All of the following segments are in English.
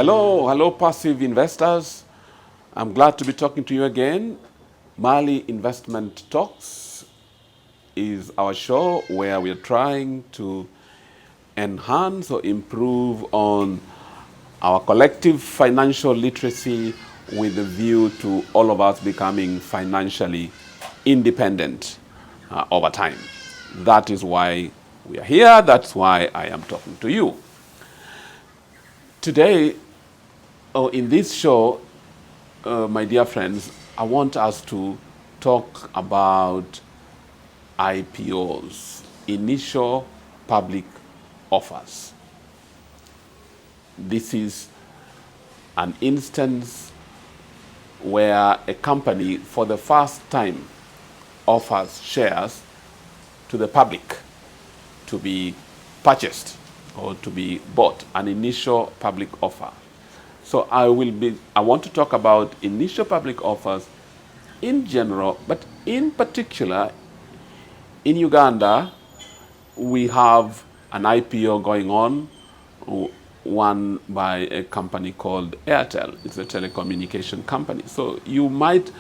Hello, passive investors. I'm glad to be talking to you again. Mali Investment Talks is our show where we're trying to enhance or improve on our collective financial literacy with a view to all of us becoming financially independent over time. That is why we are here. That's why I am talking to you. Today, in this show, my dear friends, I want us to talk about IPOs, initial public offers. This is an instance where a company for the first time offers shares to the public to be purchased or to be bought, an initial public offer. So I want to talk about initial public offers in general, but in particular, in Uganda, we have an IPO going on, won by a company called Airtel. It's a telecommunication company. So you might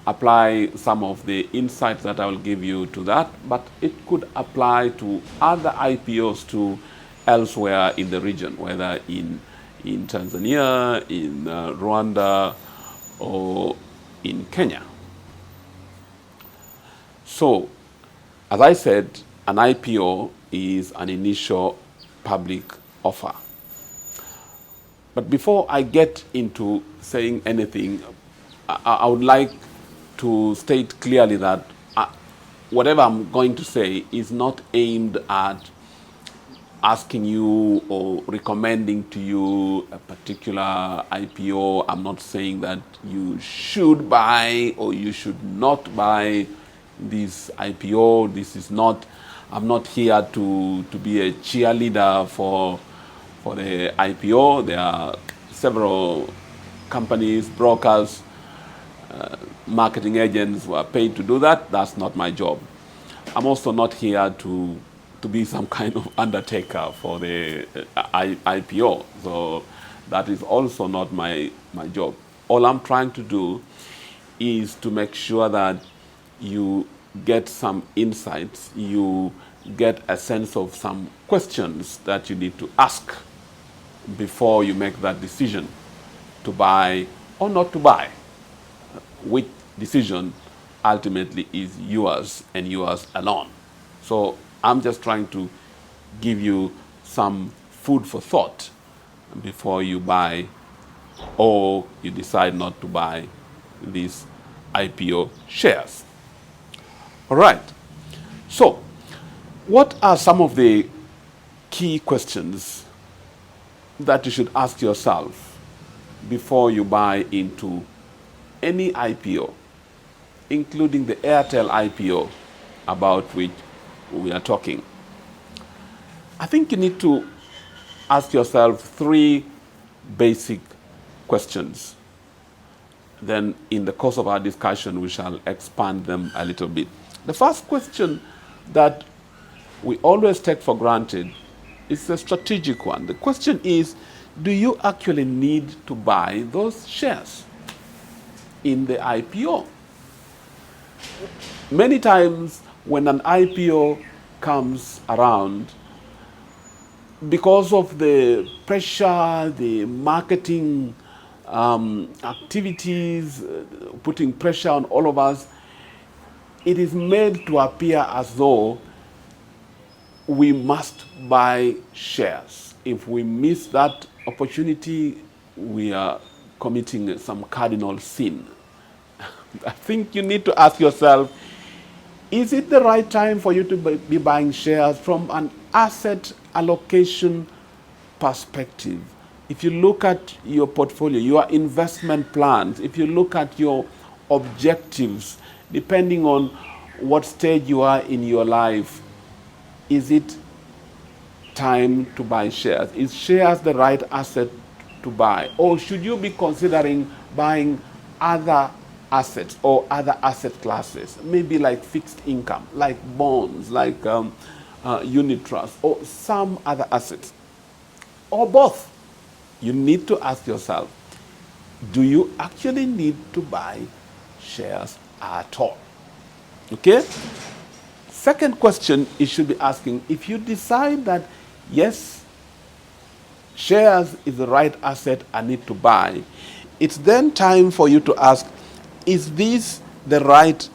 apply some of the insights that I will give you to that, but it could apply to other IPOs too elsewhere in the region, whether in Tanzania, in Rwanda, or in Kenya. So, as I said, an IPO is an initial public offer. But before I get into saying anything, I would like to state clearly that whatever I'm going to say is not aimed at asking you or recommending to you a particular IPO. I'm not saying that you should buy or you should not buy this IPO. I'm not here to be a cheerleader for the IPO. There are several companies, brokers, marketing agents who are paid to do that. That's not my job. I'm also not here to be some kind of undertaker for the IPO. So that is also not my job. All I'm trying to do is to make sure that you get some insights, you get a sense of some questions that you need to ask before you make that decision to buy or not to buy. Which decision ultimately is yours and yours alone. So I'm just trying to give you some food for thought before you buy or you decide not to buy these IPO shares. All right. So, what are some of the key questions that you should ask yourself before you buy into any IPO, including the Airtel IPO about which we are talking? I think you need to ask yourself three basic questions. Then in the course of our discussion, we shall expand them a little bit. The first question that we always take for granted is a strategic one. The question is, do you actually need to buy those shares in the IPO? Many times when an IPO comes around, because of the pressure, the marketing activities, putting pressure on all of us, it is made to appear as though we must buy shares. If we miss that opportunity, we are committing some cardinal sin. I think you need to ask yourself, is it the right time for you to be buying shares from an asset allocation perspective? If you look at your portfolio, your investment plans, if you look at your objectives, depending on what stage you are in your life, is it time to buy shares? Is shares the right asset to buy? Or should you be considering buying other assets or other asset classes, maybe like fixed income, like bonds, like unit trust, or some other assets, or both? you need to ask yourself, do you actually need to buy shares at all? Okay? Second question you should be asking, if you decide that, yes, shares is the right asset I need to buy, it's then time for you to ask, is this the right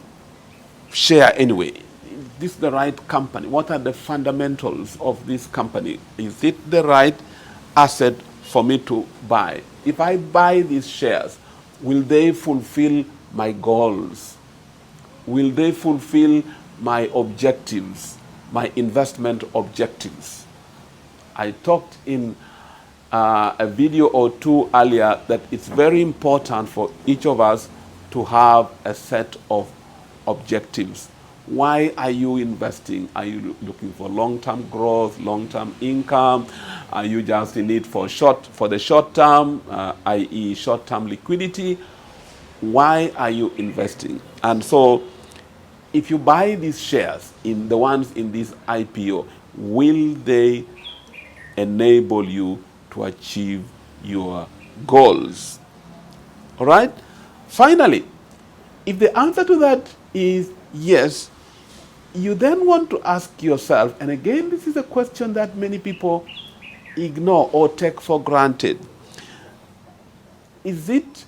share anyway? Is this the right company? What are the fundamentals of this company? Is it the right asset for me to buy? If I buy these shares, will they fulfill my goals? Will they fulfill my objectives, my investment objectives? I talked in a video or two earlier that it's very important for each of us to have a set of objectives. Why are you investing? Are you looking for long-term growth, long-term income? Are you just in it for the short term, i.e. short-term liquidity? Why are you investing? And so if you buy these shares, in the ones in this IPO, will they enable you to achieve your goals? All right? Finally, if the answer to that is yes, you then want to ask yourself, and again, this is a question that many people ignore or take for granted. Is it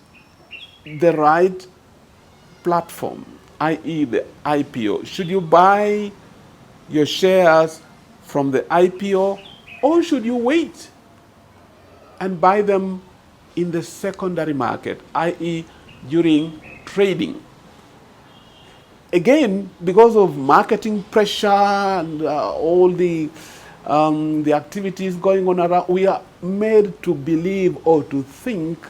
the right platform, i.e. the IPO? Should you buy your shares from the IPO, or should you wait and buy them in the secondary market, i.e. during trading? Again, because of marketing pressure and all the activities going on around, we are made to believe or to think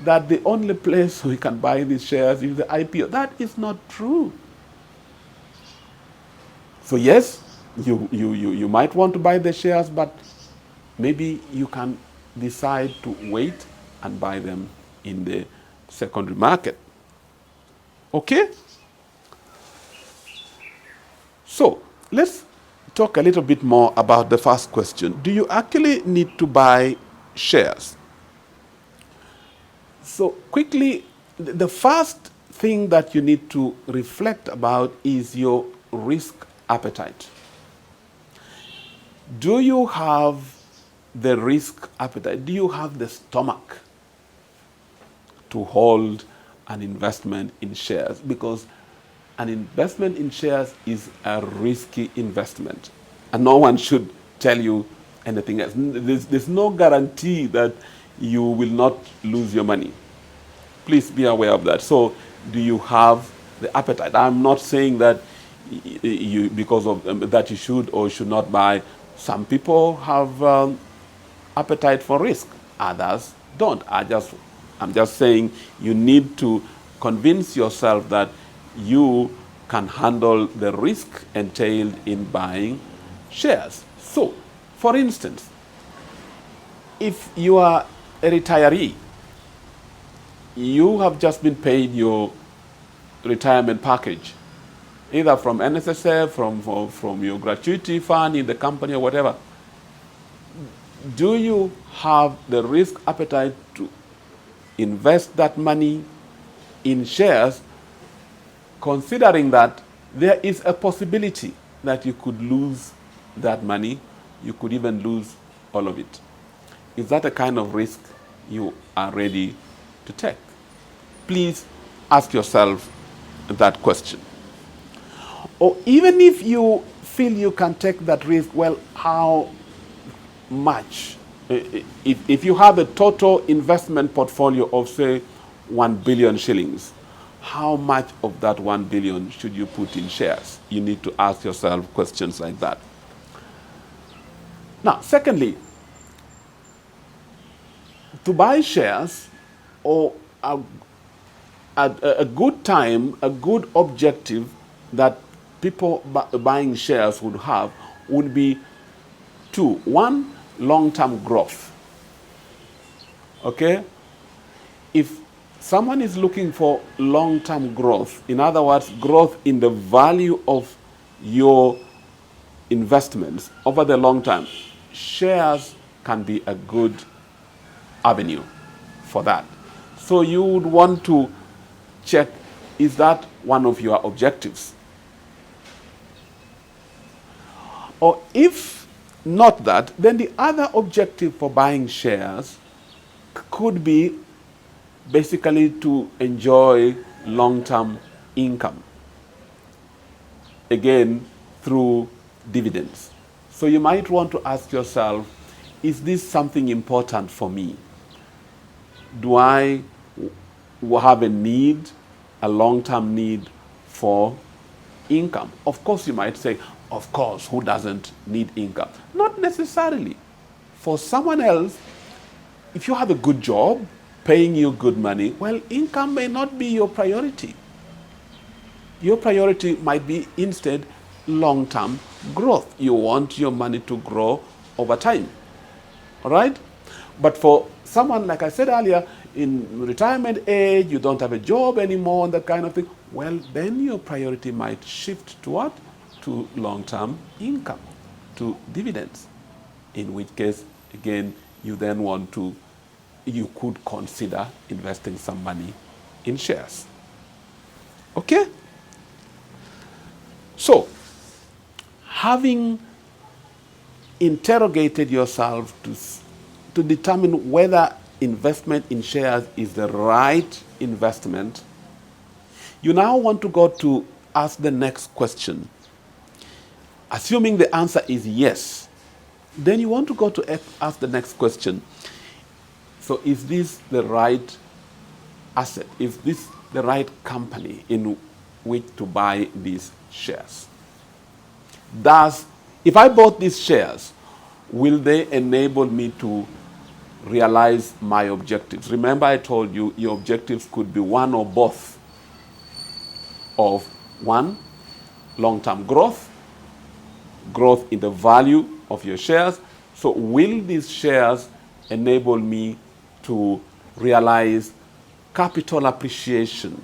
that the only place we can buy these shares is the IPO. That is not true. So yes, you might want to buy the shares, but maybe you can decide to wait and buy them in the secondary market. Okay? So let's talk a little bit more about the first question. Do you actually need to buy shares? So quickly, the first thing that you need to reflect about is your risk appetite. Do you have the risk appetite? Do you have the stomach to hold an investment in shares? Because an investment in shares is a risky investment, and no one should tell you anything else. There's no guarantee that you will not lose your money. Please be aware of that. So do you have the appetite? I'm not saying that you, because of that you should or should not buy. Some people have appetite for risk, others don't. I'm just saying you need to convince yourself that you can handle the risk entailed in buying shares. So, for instance, if you are a retiree, you have just been paid your retirement package, either from NSSF, from your gratuity fund in the company or whatever. Do you have the risk appetite to invest that money in shares, considering that there is a possibility that you could lose that money, you could even lose all of it? Is that a kind of risk you are ready to take? Please ask yourself that question. Or even if you feel you can take that risk, well, how much? If you have a total investment portfolio of, say, 1 billion shillings, how much of that 1 billion should you put in shares? You need to ask yourself questions like that. Now, secondly, to buy shares, or a good time, a good objective that people buying shares would have would be two. One, long-term growth. Okay? If someone is looking for long-term growth, in other words, growth in the value of your investments over the long term, shares can be a good avenue for that. So you would want to check, is that one of your objectives? Or if not that, then the other objective for buying shares could be basically to enjoy long-term income, again through dividends. So you might want to ask yourself, is this something important for me? Do I have a need, a long-term need for income? Of course, you might say, of course, who doesn't need income? Not necessarily. For someone else, if you have a good job, paying you good money, well, income may not be your priority. Your priority might be instead long-term growth. You want your money to grow over time. All right? But for someone, like I said earlier, in retirement age, you don't have a job anymore, and that kind of thing, well, then your priority might shift to what? To long-term income, to dividends. In which case, again, you then want to, you could consider investing some money in shares. Okay? So, having interrogated yourself to determine whether investment in shares is the right investment, you now want to go to ask the next question. Assuming the answer is yes, then you want to go to ask the next question. So is this the right asset? Is this the right company in which to buy these shares? If I bought these shares, will they enable me to realize my objectives? Remember, I told you your objectives could be one or both of one, long-term growth in the value of your shares. So will these shares enable me to realize capital appreciation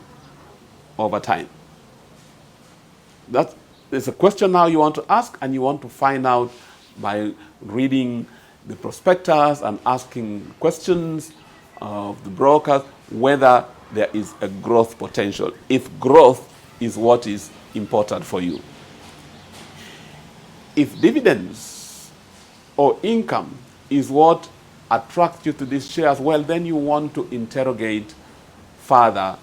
over time? There's a question now you want to ask, and you want to find out by reading the prospectus and asking questions of the brokers whether there is a growth potential, if growth is what is important for you. If dividends or income is what attracts you to these shares, well, then you want to interrogate further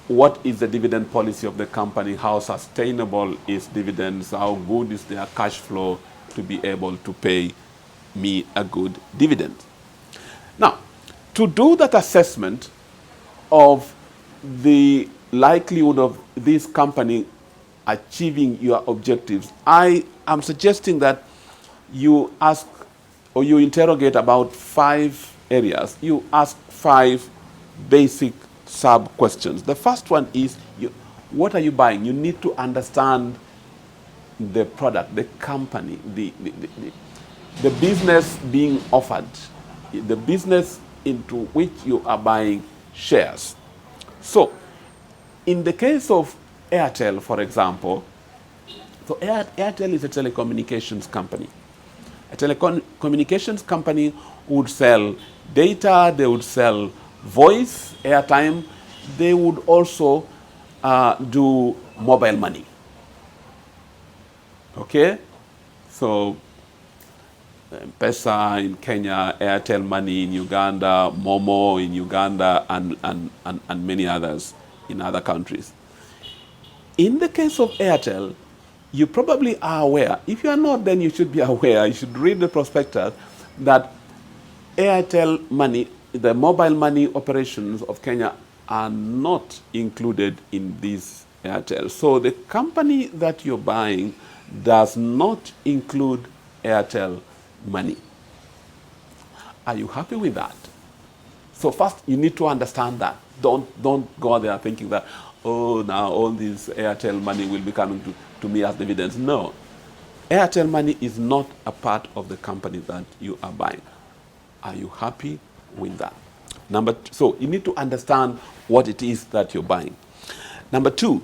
what is the dividend policy of the company, how sustainable is dividends, how good is their cash flow to be able to pay me a good dividend. Now, to do that assessment of the likelihood of this company achieving your objectives, I am suggesting that you ask or you interrogate about 5 areas. You ask 5 basic sub-questions. The first one is, what are you buying? You need to understand the product, the company, the business being offered, the business into which you are buying shares. So, in the case of Airtel, for example, so Airtel is a telecommunications company. A telecommunications company would sell data, they would sell voice, airtime, they would also do mobile money. Okay? So, M-Pesa in Kenya, Airtel Money in Uganda, Momo in Uganda, and many others in other countries. In the case of Airtel, you probably are aware. If you are not, then you should be aware. You should read the prospectus that Airtel Money, the mobile money operations of Kenya, are not included in this Airtel. So the company that you're buying does not include Airtel Money. Are you happy with that? So first, you need to understand that. Don't go there thinking that, oh, now all this Airtel Money will be coming to me as dividends. No. Airtel Money is not a part of the company that you are buying. Are you happy with that? So you need to understand what it is that you're buying. Number 2,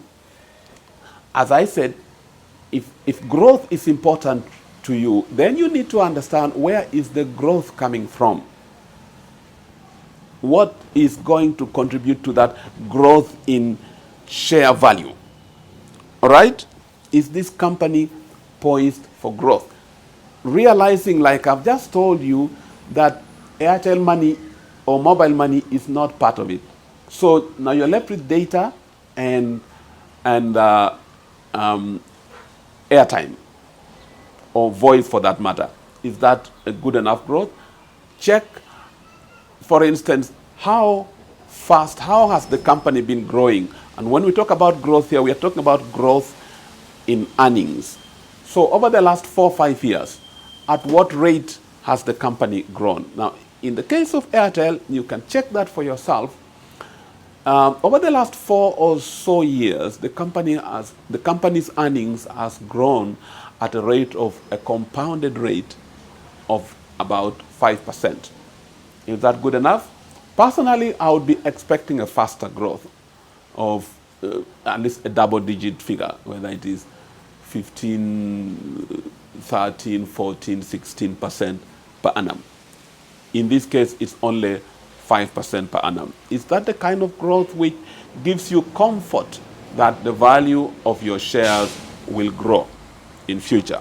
as I said, if growth is important to you, then you need to understand where is the growth coming from. what is going to contribute to that growth in share value? All right? Is this company poised for growth? Realizing, like I've just told you, that Airtel money or mobile money is not part of it. So now you're left with data and and airtime or voice for that matter. Is that a good enough growth? Check, for instance, how fast, how has the company been growing? And when we talk about growth here, we are talking about growth in earnings. So over the last 4 or 5 years, at what rate has the company grown? Now, in the case of Airtel, you can check that for yourself. Over the last 4 or so years, the company's earnings has grown at a rate of a compounded rate of about 5%. Is that good enough? Personally, I would be expecting a faster growth of at least a double-digit figure, whether it is 15, 13, 14, 16% per annum. In this case, it's only 5% per annum. Is that the kind of growth which gives you comfort that the value of your shares will grow in future?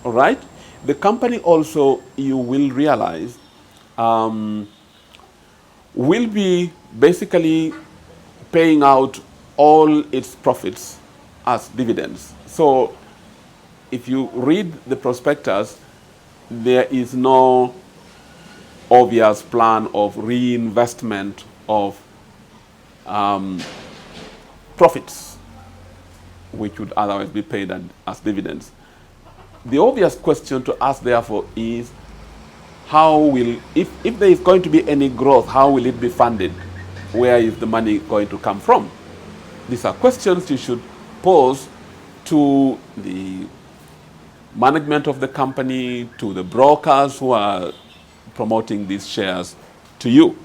All right? The company also, you will realize, will be basically paying out all its profits as dividends. So if you read the prospectus, there is no obvious plan of reinvestment of profits, which would otherwise be paid as dividends. The obvious question to ask, therefore, is how will, if there is going to be any growth, how will it be funded? Where is the money going to come from? These are questions you should pose to the management of the company, to the brokers who are promoting these shares to you.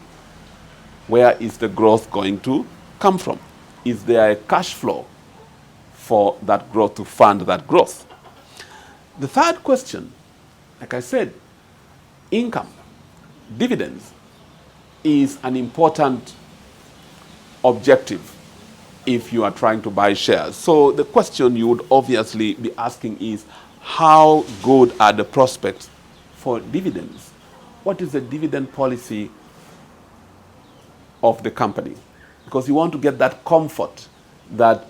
Where is the growth going to come from? Is there a cash flow for that growth to fund that growth? The third question, like I said, income, dividends, is an important objective if you are trying to buy shares. So the question you would obviously be asking is, how good are the prospects for dividends? What is the dividend policy of the company? Because you want to get that comfort that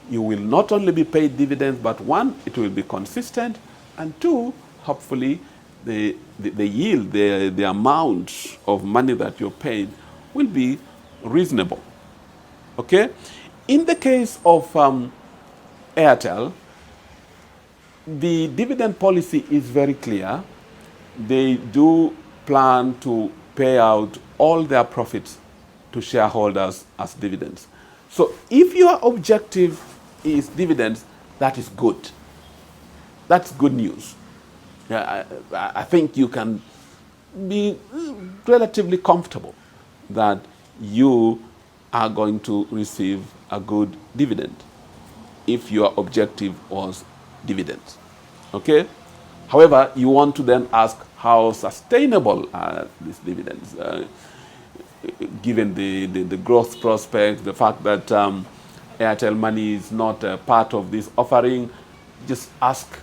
you will not only be paid dividends, but one, it will be consistent, and two, hopefully the yield, the amount of money that you're paid will be reasonable. Okay? In the case of Airtel, the dividend policy is very clear. They do plan to pay out all their profits to shareholders as dividends. So if your objective is dividends, that is good. That's good news. I think you can be relatively comfortable that you are going to receive a good dividend if your objective was dividends. Okay? However, you want to then ask, how sustainable are these dividends? Given the growth prospects, the fact that Airtel Money is not a part of this offering, just ask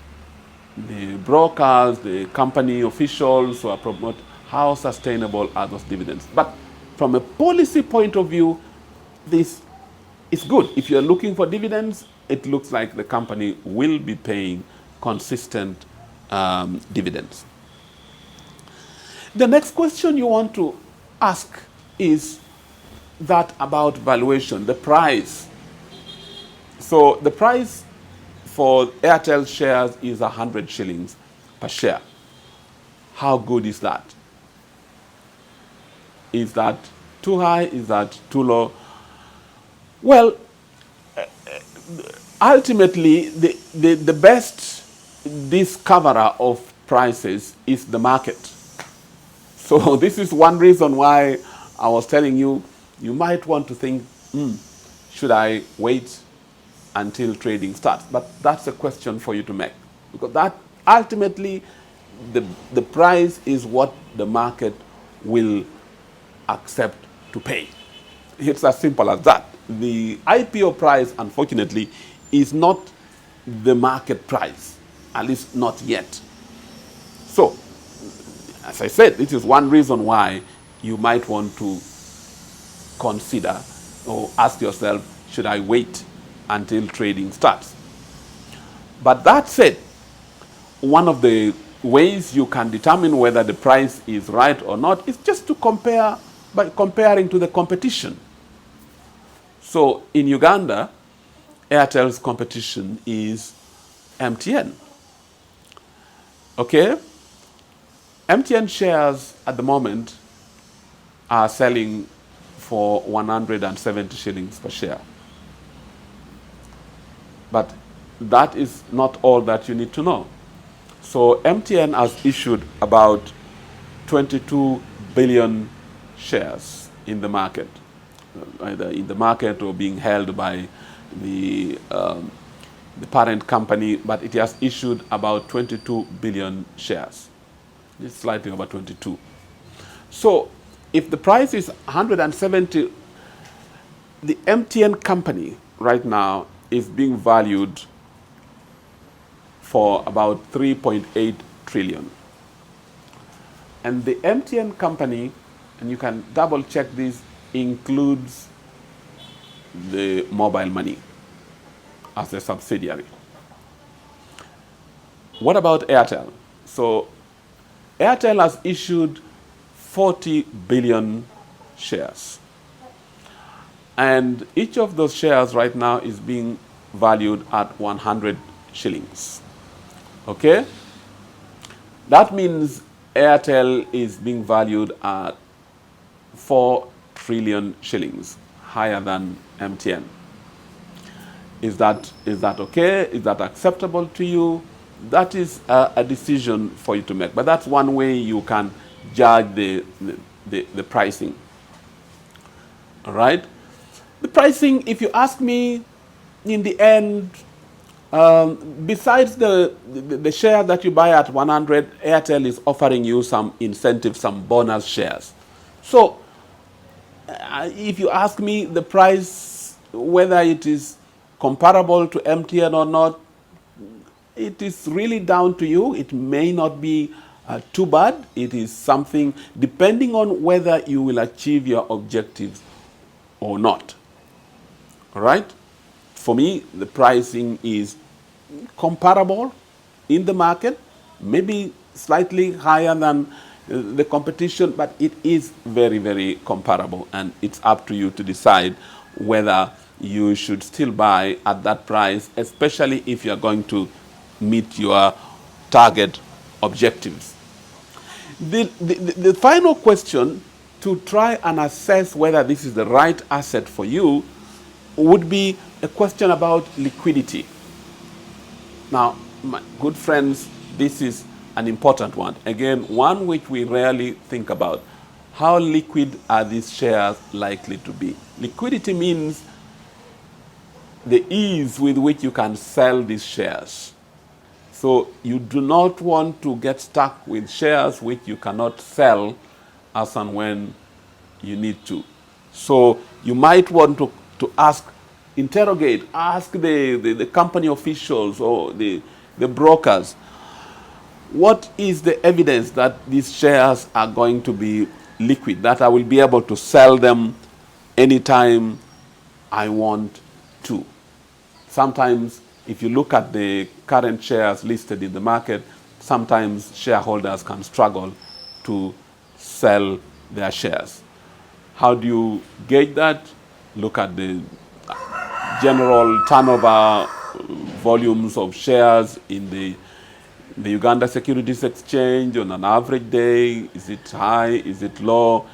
the brokers, the company officials who are promoting, how sustainable are those dividends? But from a policy point of view, this is good. If you're looking for dividends, it looks like the company will be paying consistent dividends. The next question you want to ask is that about valuation, the price. So the price for Airtel shares is 100 shillings per share. How good is that? Is that too high? Is that too low? Well, ultimately, the best discoverer of prices is the market. So this is one reason why I was telling you, you might want to think, should I wait until trading starts? But that's a question for you to make. Because that ultimately, the price is what the market will accept to pay. It's as simple as that. The IPO price, unfortunately, is not the market price, at least not yet. So, as I said, this is one reason why you might want to consider or ask yourself, should I wait until trading starts? But that said, one of the ways you can determine whether the price is right or not is just to compare by comparing to the competition. So in Uganda, Airtel's competition is MTN. Okay? MTN shares at the moment are selling for 170 shillings per share. But that is not all that you need to know. So MTN has issued about 22 billion shares in the market, either in the market or being held by the parent company, but it has issued about 22 billion shares. It's slightly over 22. So if the price is 170, the MTN company right now is being valued for about 3.8 trillion. And the MTN company, and you can double check this, includes the mobile money as a subsidiary. What about Airtel? So Airtel has issued 40 billion shares. And each of those shares right now is being valued at 100 shillings. Okay? That means Airtel is being valued at 4 trillion shillings, higher than MTN. Is that okay? Is that acceptable to you? That is a decision for you to make. But that's one way you can judge the pricing. All right? The pricing, if you ask me, in the end, besides the share that you buy at 100, Airtel is offering you some incentive, some bonus shares. So, if you ask me the price, whether it is comparable to MTN or not, it is really down to you. It may not be too bad. It is something depending on whether you will achieve your objectives or not. All right? For me, the pricing is comparable in the market, maybe slightly higher than the competition, but it is very, very comparable, and it's up to you to decide whether you should still buy at that price, especially if you're going to meet your target objectives. The final question to try and assess whether this is the right asset for you would be a question about liquidity. Now, my good friends, this is an important one. Again, one which we rarely think about. How liquid are these shares likely to be? Liquidity means the ease with which you can sell these shares. So you do not want to get stuck with shares which you cannot sell as and when you need to. So you might want to ask the company officials or the brokers, what is the evidence that these shares are going to be liquid, that I will be able to sell them anytime I want to? Sometimes, if you look at the current shares listed in the market, sometimes shareholders can struggle to sell their shares. How do you gauge that? Look at the general turnover volumes of shares in the Uganda Securities Exchange on an average day. Is it high? Is it low?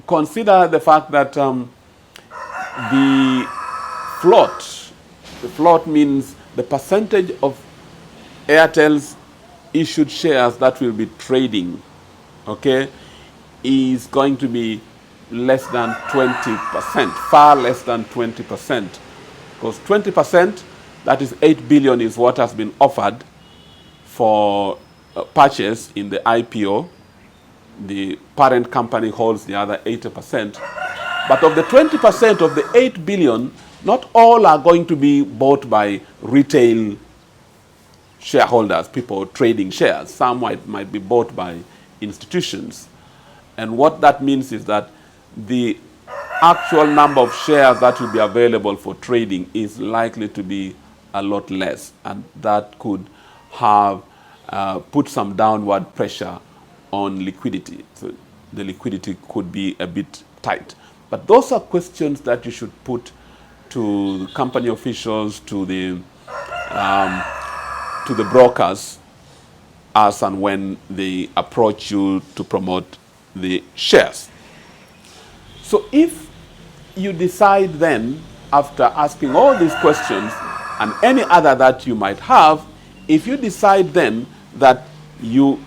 Consider the fact that the float means the percentage of Airtel's issued shares that will be trading, okay, is going to be less than 20%, far less than 20%. Because 20%, that is 8 billion, is what has been offered for purchase in the IPO. the parent company holds the other 80%. But of the 20% of the 8 billion, not all are going to be bought by retail shareholders, people trading shares. Some might be bought by institutions. And what that means is that the actual number of shares that will be available for trading is likely to be a lot less. And that could have put some downward pressure on liquidity. So the liquidity could be a bit tight. But those are questions that you should put to the company officials, to the brokers, as and when they approach you to promote the shares. So if you decide then, after asking all these questions and any other that you might have, if you decide then that you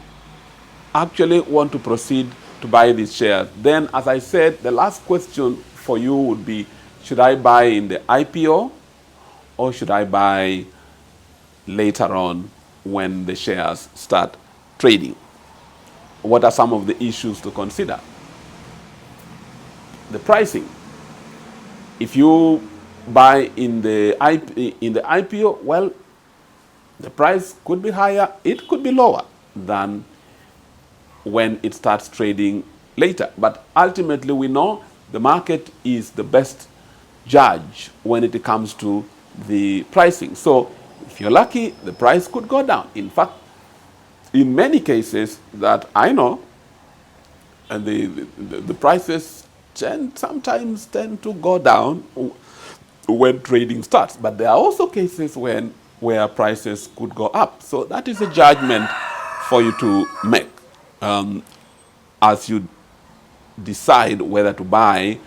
actually want to proceed to buy these shares, then as I said, the last question for you would be, should I buy in the IPO or should I buy later on when the shares start trading? What are some of the issues to consider? The pricing. If you buy in the IPO, well, the price could be higher, it could be lower than when it starts trading later. But ultimately, we know the market is the best judge when it comes to the pricing. So if you're lucky, the price could go down. In fact, in many cases that I know, and the prices sometimes tend to go down when trading starts. But there are also cases where prices could go up. So that is a judgment for you to make as you decide whether to buy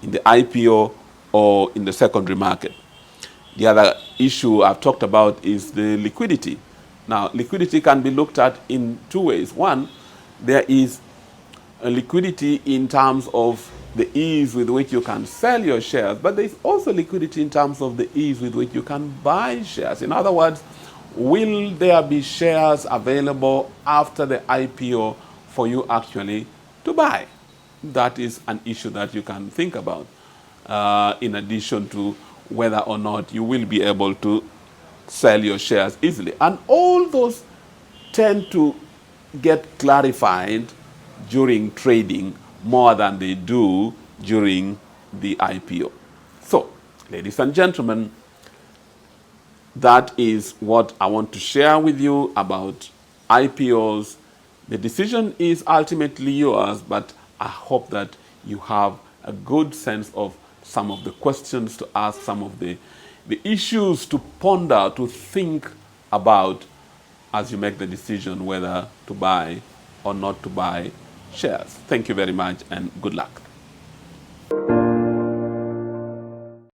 in the IPO or in the secondary market. The other issue I've talked about is the liquidity. Now, liquidity can be looked at in two ways. One, there is a liquidity in terms of the ease with which you can sell your shares, but there is also liquidity in terms of the ease with which you can buy shares. In other words, will there be shares available after the IPO for you actually to buy? That is an issue that you can think about, in addition to whether or not you will be able to sell your shares easily. And all those tend to get clarified during trading more than they do during the IPO. So, ladies and gentlemen, that is what I want to share with you about IPOs. The decision is ultimately yours, but I hope that you have a good sense of some of the questions to ask, some of the issues to ponder, to think about as you make the decision whether to buy or not to buy shares. Thank you very much and good luck.